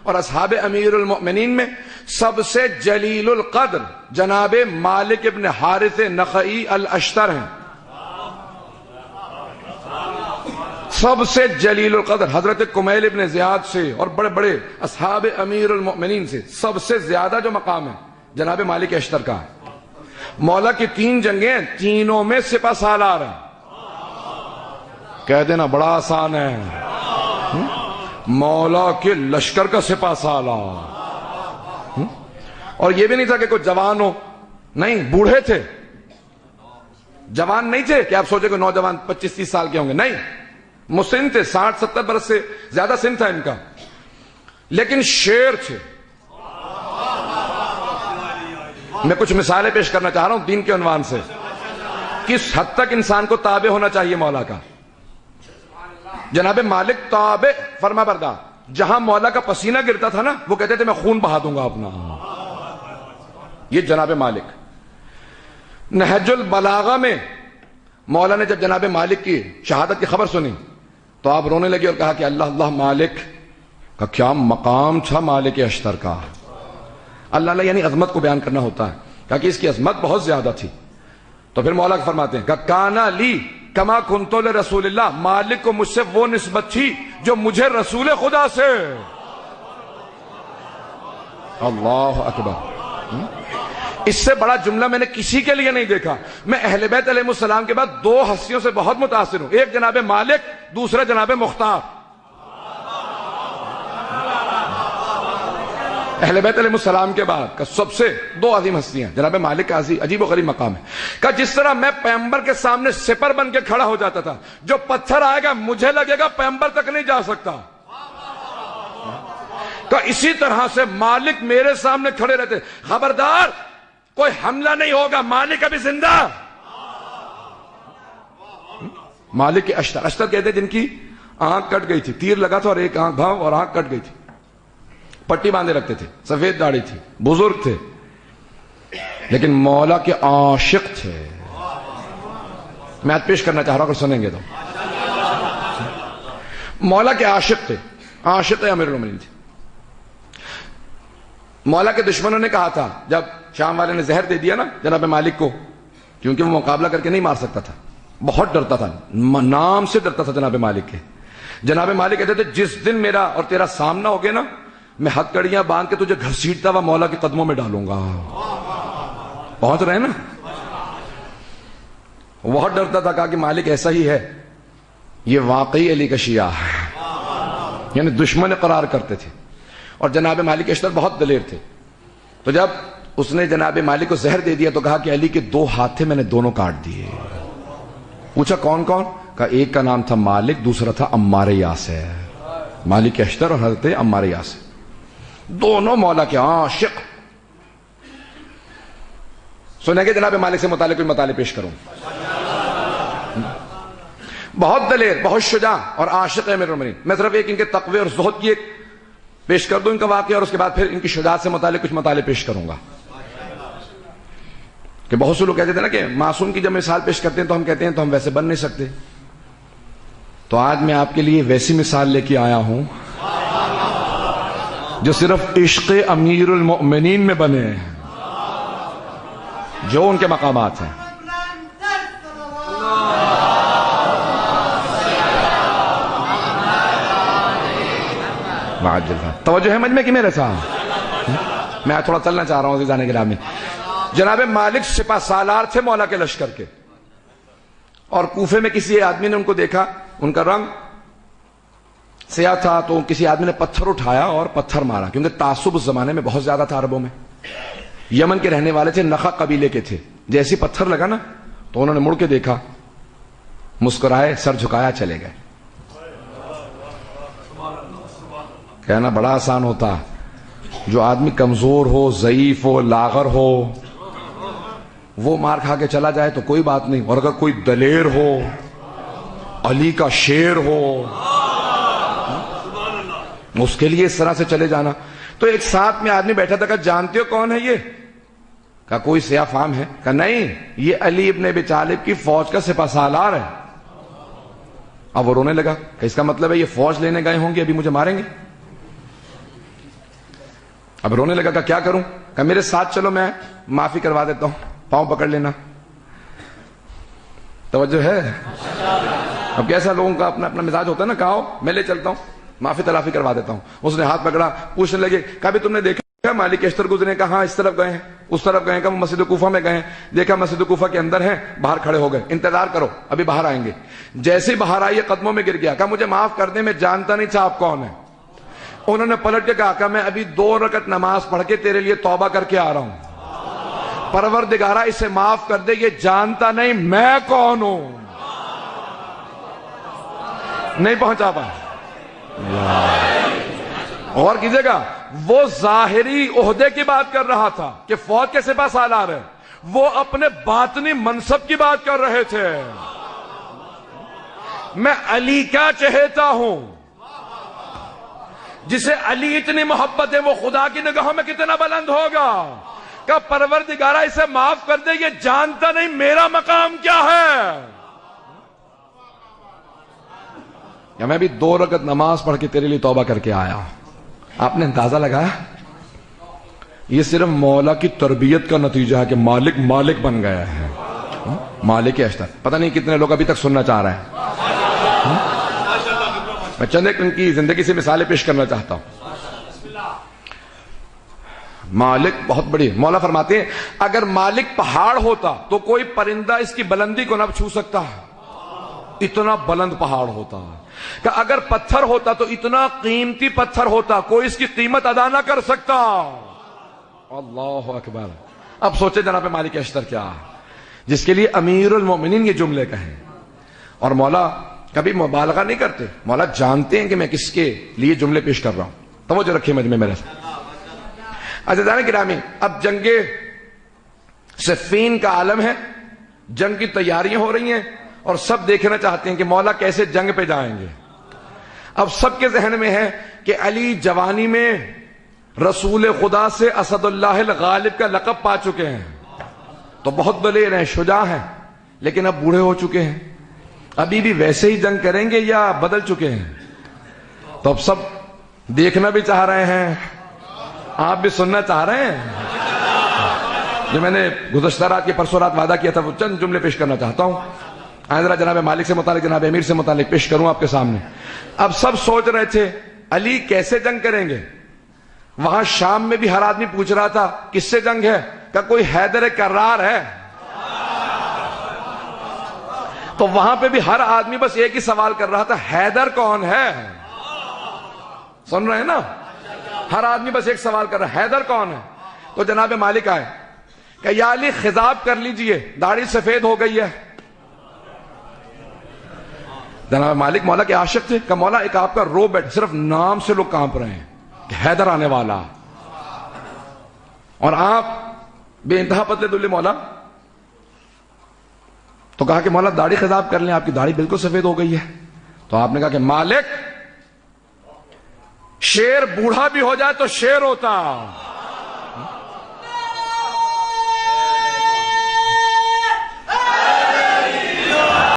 اور اصحاب امیر المؤمنین میں سب سے جلیل القدر جناب مالک ابن حارث نخعی الاشتر ہیں. سب سے جلیل القدر حضرت کمیل ابن زیاد سے اور بڑے بڑے اصحاب امیر المؤمنین سے سب سے زیادہ جو مقام ہے جناب مالک اشتر کا ہے. مولا کی 3 جنگیں، تینوں میں سپہ سالار ہیں. کہہ دینا بڑا آسان ہے، مولا کے لشکر کا سپہ سالار. اور یہ بھی نہیں تھا کہ کوئی جوان ہو، نہیں، بوڑھے تھے. جوان نہیں تھے کہ آپ سوچے کہ نوجوان 25-30 سال کے ہوں گے، نہیں، مسن تھے، 60-70 برس سے زیادہ سن تھا ان کا، لیکن شیر تھے. میں کچھ مثالیں پیش کرنا چاہ رہا ہوں دین کے عنوان سے، کس حد تک انسان کو تابع ہونا چاہیے مولا کا. جناب مالک تابع فرما بردار، جہاں مولا کا پسینہ گرتا تھا نا وہ کہتے تھے میں خون بہا دوں گا اپنا. یہ جناب مالک. نہج البلاغہ میں مولا نے جب جناب مالک کی شہادت کی خبر سنی تو آپ رونے لگے اور کہا کہ اللہ اللہ، مالک کا کیا مقام تھا مالک اشتر کا. اللہ اللہ یعنی عظمت کو بیان کرنا ہوتا ہے، کہا کہ اس کی عظمت بہت زیادہ تھی. تو پھر مولا فرماتے ہیں کہ کانا لی کما کنتو لرسول اللہ، مالک کو مجھ سے وہ نسبت تھی جو مجھے رسول خدا سے. اللہ اکبر. اس سے بڑا جملہ میں نے کسی کے لیے نہیں دیکھا. میں اہل بیت علیہ السلام کے بعد 2 ہستیوں سے بہت متاثر ہوں، ایک جناب مالک، دوسرا جناب مختار. اہل بیت علیہ السلام کے بعد کا سب سے 2 عظیم ہستیاں. جناب مالک کا عجیب و غریب مقام ہے کہ جس طرح میں پیغمبر کے سامنے سپر بن کے کھڑا ہو جاتا تھا، جو پتھر آئے گا مجھے لگے گا پیغمبر تک نہیں جا سکتا، کہ اسی طرح سے مالک میرے سامنے کھڑے رہتے، خبردار کوئی حملہ نہیں ہوگا، مالک ابھی زندہ. مالک کے اشتر کہتے جن کی آنکھ کٹ گئی تھی، تیر لگا تھا اور ایک آنکھ بھاؤ اور آنکھ کٹ گئی تھی، پٹی باندھے رکھتے تھے، سفید داڑھی تھی، بزرگ تھے، لیکن مولا کے عاشق تھے. میں آج پیش کرنا چاہ رہا ہوں، اگر سنیں گے تو. مولا کے عاشق تھے، عاشق امیر المومنین تھے. مولا کے دشمنوں نے کہا تھا جب شام والے نے زہر دے دیا نا جناب مالک کو، کیونکہ وہ مقابلہ کر کے نہیں مار سکتا تھا، بہت ڈرتا تھا، نام سے ڈرتا تھا جناب مالک کے. جناب مالک کہتے تھے جس دن میرا اور تیرا سامنا ہو گیا نا، میں ہتھکڑیاں باندھ کے تجھے گھسیٹتا ہوا مولا کے قدموں میں ڈالوں گا. پہنچ رہے ہیں نا. بہت ڈرتا تھا، کہا کہ مالک ایسا ہی ہے، یہ واقعی علی کا شیعہ ہے، یعنی دشمن قرار کرتے تھے. اور جناب مالک اشتر بہت دلیر تھے. تو جب اس نے جناب مالک کو زہر دے دیا تو کہا کہ علی کے 2 ہاتھ تھے، میں نے دونوں کاٹ دیے. پوچھا کون کون؟ کہا ایک کا نام تھا مالک، دوسرا تھا عمار یاسر. مالک اشتر اور حضرت عمار یاسر دونوں مولا کے عاشق. سنیں گے جناب مالک سے متعلق کوئی مطالب پیش کروں. بہت دلیر، بہت شجاع اور عاشق امیر المومنین. میں صرف ایک ان کے تقوی اور زہد کی ایک پیش کر دوں ان کا واقعہ، اور اس کے بعد پھر ان کی شجاعت سے متعلق کچھ مطالب پیش کروں گا. کہ بہت سے لوگ کہتے تھے نا کہ معصوم کی جب مثال پیش کرتے ہیں تو ہم کہتے ہیں تو ہم ویسے بن نہیں سکتے. تو آج میں آپ کے لیے ویسی مثال لے کے آیا ہوں جو صرف عشق امیر المؤمنین میں بنے ہیں، جو ان کے مقامات ہیں. توجہ ہے مجمع کی میرے ساتھ؟ میں تھوڑا چلنا چاہ رہا ہوں عزیزان گرامی. جناب مالک سپہ سالار تھے مولا کے لشکر کے، اور کوفے میں کسی آدمی نے ان کو دیکھا، ان کا رنگ سیاہ تھا، تو کسی آدمی نے پتھر اٹھایا اور پتھر مارا، کیونکہ تعصب اس زمانے میں بہت زیادہ تھا عربوں میں. یمن کے رہنے والے تھے، نخع قبیلے کے تھے. جیسی پتھر لگا نا تو انہوں نے مڑ کے دیکھا، مسکرائے، سر جھکایا، چلے گئے. کہنا بڑا آسان ہوتا، جو آدمی کمزور ہو، ضعیف ہو، لاغر ہو، وہ مار کھا کے چلا جائے تو کوئی بات نہیں، اور اگر کوئی دلیر ہو، علی کا شیر ہو، اس کے لیے اس طرح سے چلے جانا. تو ایک ساتھ میں آدمی بیٹھا تھا، کہا جانتے ہو کون ہے یہ؟ کہا کوئی سیاہ فام ہے؟ کہا نہیں، یہ علی ابن ابی طالب کی فوج کا سپہ سالار ہے. اب وہ رونے لگا کہ اس کا مطلب ہے یہ فوج لینے گئے ہوں گے، ابھی مجھے ماریں گے. اب رونے لگا، کہا کیا کروں؟ کہا میرے ساتھ چلو، میں معافی کروا دیتا ہوں، پاؤں پکڑ لینا. توجہ ہے؟ اب کیسا لوگوں کا اپنا اپنا مزاج ہوتا ہے نا، کہا میں لے چلتا ہوں، معافی تلافی کروا دیتا ہوں. اس نے ہاتھ پکڑا، پوچھنے لگے کہا بھی تم نے دیکھا مالک اشتر گزرے؟ کہاں اس طرف گئے ہیں، اس طرف گئے ہیں. کہا مسجد کوفہ میں گئے ہیں. دیکھا مسجد کوفہ کے اندر ہیں، باہر کھڑے ہو گئے، انتظار کرو ابھی باہر آئیں گے. جیسے باہر آئیے قدموں میں گر گیا. کہا مجھے معاف کر دیں، میں جانتا نہیں تھا آپ کون ہیں. انہوں نے پلٹ کے کہا میں ابھی 2 رکعت نماز پڑھ کے تیرے لیے توبہ کر کے آ رہا ہوں. پروردگارہ اسے معاف کر دے، یہ جانتا نہیں میں کون ہوں. نہیں پہنچا پایا. اور کیجئے گا، وہ ظاہری عہدے کی بات کر رہا تھا کہ فوج کے سپہ سالار ہے، وہ اپنے باطنی منصب کی بات کر رہے تھے. میں علی کا چہیتا ہوں. جسے علی اتنی محبت ہے وہ خدا کی نگاہوں میں کتنا بلند ہوگا. کہ پروردگارہ اسے معاف کر دے، یہ جانتا نہیں میرا مقام کیا ہے. یا میں بھی 2 رکعت نماز پڑھ کے تیرے لیے توبہ کر کے آیا. آپ نے اندازہ لگایا؟ یہ صرف مولا کی تربیت کا نتیجہ ہے کہ مالک مالک بن گیا ہے. مالک اشتر. پتہ نہیں کتنے لوگ ابھی تک سننا چاہ رہے ہیں. میں چند ایک ان کی زندگی سے مثالیں پیش کرنا چاہتا ہوں. مالک بہت بڑی. مولا فرماتے ہیں اگر مالک پہاڑ ہوتا تو کوئی پرندہ اس کی بلندی کو نہ چھو سکتا ہے، اتنا بلند پہاڑ ہوتا. کہ اگر پتھر ہوتا تو اتنا قیمتی پتھر ہوتا، کوئی اس کی قیمت ادا نہ کر سکتا. اللہ اکبر. اب سوچے جناب مالک اشتر کیا ہے جس کے لیے امیر المومنین یہ جملے کہیں. اور مولا کبھی مبالغہ نہیں کرتے. مولا جانتے ہیں کہ میں کس کے لیے جملے پیش کر رہا ہوں. توجہ رکھیے مجھ میں میرے سے. عزیزان گرامی، اب جنگ صفین کا عالم ہے، جنگ کی تیاریاں ہو رہی ہیں اور سب دیکھنا چاہتے ہیں کہ مولا کیسے جنگ پہ جائیں گے. اب سب کے ذہن میں ہے کہ علی جوانی میں رسول خدا سے اسد اللہ الغالب کا لقب پا چکے ہیں، تو بہت دلیر ہیں، شجاع ہیں، لیکن اب بوڑھے ہو چکے ہیں. ابھی بھی ویسے ہی جنگ کریں گے یا بدل چکے ہیں؟ تو اب سب دیکھنا بھی چاہ رہے ہیں، آپ بھی سننا چاہ رہے ہیں. جو میں نے گزشتہ رات کے پرسوں رات وعدہ کیا تھا وہ چند جملے پیش کرنا چاہتا ہوں. ذرا جناب مالک سے متعلق، جناب امیر سے متعلق پیش کروں آپ کے سامنے. اب سب سوچ رہے تھے علی کیسے جنگ کریں گے. وہاں شام میں بھی ہر آدمی پوچھ رہا تھا کس سے جنگ ہے. کہ کوئی حیدر کرار ہے. تو وہاں پہ بھی ہر آدمی بس ایک ہی سوال کر رہا تھا، حیدر کون ہے. سن رہے ہیں نا؟ ہر آدمی بس ایک سوال کر رہا ہے، حیدر کون ہے. تو جناب مالک آئے کہ یا علی خضاب کر لیجئے، داڑھی سفید ہو گئی ہے. جناب مالک مولا کے عاشق تھے. کہ مولا ایک آپ کا رو بیٹھ، صرف نام سے لوگ کانپ رہے ہیں کہ حیدر آنے والا، اور آپ بے انتہا پتلے دلے مولا. تو کہا کہ مولا داڑھی خضاب کر لیں، آپ کی داڑھی بالکل سفید ہو گئی ہے. تو آپ نے کہا کہ مالک شیر بوڑھا بھی ہو جائے تو شیر ہوتا.